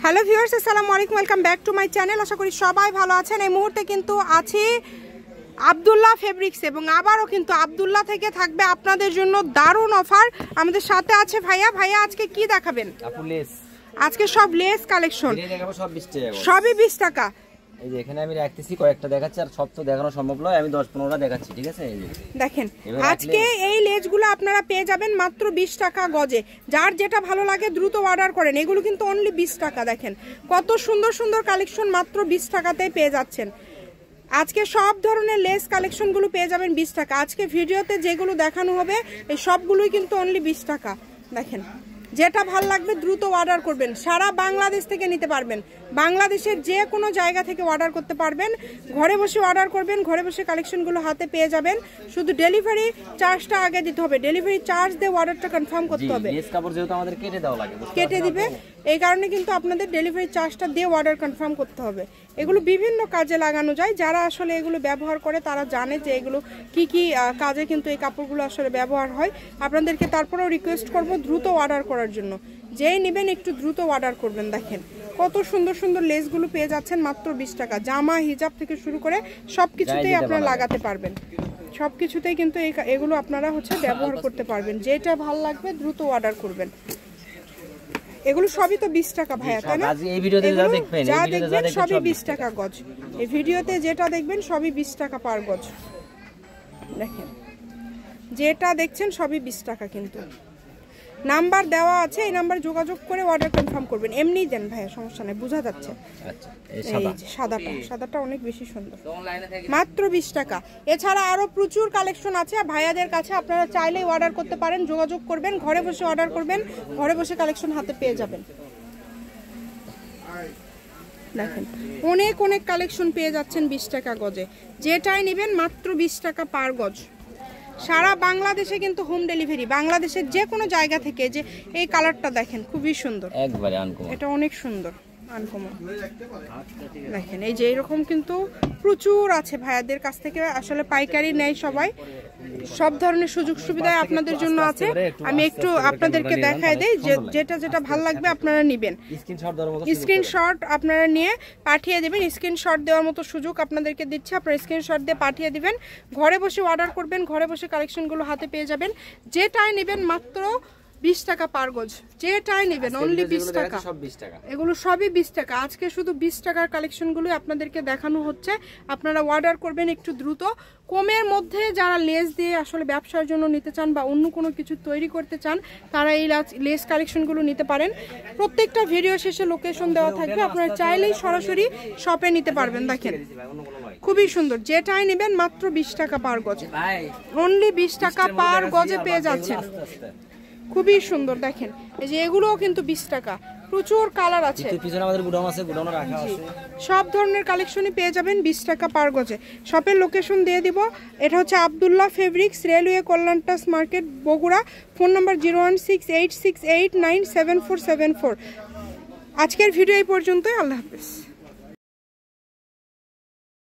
Hello viewers, আসসালামু আলাইকুম, welcome back to my channel. আশা করি সবাই ভালো আছেন। এই মুহূর্তে কিন্তু আছি আব্দুল্লাহ ফেব্রিক্স এবং আবারও কিন্তু আব্দুল্লাহ থেকে থাকবে আপনাদের জন্য দারুণ অফার। আমাদের সাথে আছে ভাইয়া। ভাইয়া আজকে কি দেখাবেন? আজকে সব লেস কালেকশন, সবই 20 টাকা। এই যে এখানে আমি রাখতেছি কয়েকটা দেখাচ্ছি, আর সব তো দেখানো সম্ভব নয়, আমি 10-15টা দেখাচ্ছি, ঠিক আছে? এই যে দেখেন, আজকে এই লেসগুলো আপনারা পেয়ে যাবেন মাত্র 20 টাকা গজে। যার যেটা ভালো লাগে দ্রুত অর্ডার করেন। এগুলো কিন্তু অনলি 20 টাকা। দেখেন কত সুন্দর সুন্দর কালেকশন, মাত্র 20 টাকাতেই পেয়ে যাচ্ছেন। আজকে সব ধরনের লেস কালেকশনগুলো পেয়ে যাবেন 20 টাকা। আজকে ভিডিওতে যেগুলো দেখানো হবে এই সবগুলোই কিন্তু অনলি 20 টাকা। দেখেন, যেটা ভালো লাগবে দ্রুত অর্ডার করবেন। সারা বাংলাদেশ থেকে নিতে পারবেন, বাংলাদেশের যে কোনো জায়গা থেকে অর্ডার করতে পারবেন। ঘরে বসে অর্ডার করবেন, ঘরে বসে কালেকশনগুলো হাতে পেয়ে যাবেন। শুধু ডেলিভারি চার্জটা আগে দিতে হবে। ডেলিভারি চার্জ দিয়ে অর্ডারটা কনফার্ম করতে হবে। লেস কাপড় যেহেতু আমাদের কেটে দেওয়া লাগে, কেটে দিবে, এই কারণে কিন্তু আপনাদের ডেলিভারি চার্জটা দিয়ে অর্ডার কনফার্ম করতে হবে। এগুলো বিভিন্ন কাজে লাগানো যায়। যারা আসলে এগুলো ব্যবহার করে তারা জানে যে এগুলো কি কি কাজে কিন্তু এই কাপড়গুলো আসলে ব্যবহার হয়। আপনাদেরকে তারপরেও রিকোয়েস্ট করব দ্রুত অর্ডার করার জন্য। যেই নেবেন একটু দ্রুত অর্ডার করবেন। দেখেন কত সুন্দর সুন্দর লেসগুলো পেয়ে যাচ্ছেন মাত্র 20 টাকা। জামা, হিজাব থেকে শুরু করে সব কিছুতেই আপনারা লাগাতে পারবেন। সব কিছুতেই কিন্তু এগুলো আপনারা ব্যবহার করতে পারবেন। যেটা ভালো লাগবে দ্রুত অর্ডার করবেন। এগুলো সবই তো 20 টাকা ভাইয়া, তাই না? এই ভিডিওতে যা দেখবেন সবই 20 টাকা গজ। এই ভিডিওতে যেটা দেখবেন সবই 20 টাকা পার গজ। দেখেন যেটা দেখছেন সবই 20 টাকা। কিন্তু নাম্বার দেওয়া আছে, এই নাম্বারে যোগাযোগ করে অর্ডার কনফার্ম করবেন। এমনি দেন ভাইয়া, সমস্যা নেই, বোঝা যাচ্ছে। আচ্ছা, এই সাদাটা অনেক বেশি সুন্দর, মাত্র 20 টাকা। এছাড়া আরো প্রচুর কালেকশন আছে ভাইয়াদের কাছে, আপনারা চাইলেই অর্ডার করতে পারেন। যোগাযোগ করবেন, ঘরে বসে অর্ডার করবেন, ঘরে বসে কালেকশন হাতে পেয়ে যাবেন। দেখেন অনেক অনেক কালেকশন পেয়ে যাচ্ছেন 20 টাকা গজে। যেটাই নেবেন মাত্র 20 টাকা পার গজ। সারা বাংলাদেশে কিন্তু হোম ডেলিভারি, বাংলাদেশের যে কোনো জায়গা থেকে। যে এই কালারটা দেখেন খুবই সুন্দর, একবারে আনকমন, এটা অনেক সুন্দর, আনকমন। দেখেন এই যে এরকম কিন্তু প্রচুর আছে ভাইয়াদের কাছ থেকে। আসলে পাইকারি নেয় সবাই, সব ধরনের সুযোগ সুবিধা আপনাদের জন্য আছে। আমি একটু আপনাদেরকে দেখাই দেই, যেটা যেটা ভালো লাগবে আপনারা নেবেন। স্ক্রিনশট আপনারা নিয়ে পাঠিয়ে দেবেন। স্ক্রিনশট দেওয়ার মতো সুযোগ আপনাদেরকে দিচ্ছে। আপনারা স্ক্রিনশট দিয়ে পাঠিয়ে দিবেন, ঘরে বসে অর্ডার করবেন, ঘরে বসে কালেকশনগুলো হাতে পেয়ে যাবেন। যেটাই নেবেন মাত্র 20 টাকা পার গজ। যেটাই নেবেন অনলি 20 টাকা। এগুলো সবই 20 টাকা। আজকে শুধু 20 টাকার কালেকশনগুলো আপনাদেরকে দেখানো হচ্ছে। আপনারা অর্ডার করবেন একটু দ্রুত। কমের মধ্যে যারা লেস দিয়ে আসলে ব্যবসার জন্য নিতে চান বা অন্য কোনো কিছু তৈরি করতে চান, তারা এই লেস কালেকশনগুলো নিতে পারেন। প্রত্যেকটা ভিডিও শেষে লোকেশন দেওয়া থাকবে, আপনারা চাইলেই সরাসরি শপে নিতে পারবেন। দেখেন খুবই সুন্দর। যেটাই নেবেন মাত্র 20 টাকা পার গজ, অনলি 20 টাকা পার গজে পেয়ে যাচ্ছেন। খুবই সুন্দর। দেখেন এই যে এগুলোও কিন্তু 20 টাকা। প্রচুর কালার আছে, সব ধরনের কালেকশনই পেয়ে যাবেন 20 টাকা পার গজে। শপের লোকেশন দিয়ে দিব। এটা হচ্ছে আব্দুল্লাহ ফেব্রিক্স, রেলওয়ে কল্যাণটাস মার্কেট, বগুড়া। Phone number 01686897474। আজকের ভিডিও এই পর্যন্তই। আল্লাহ হাফেজ।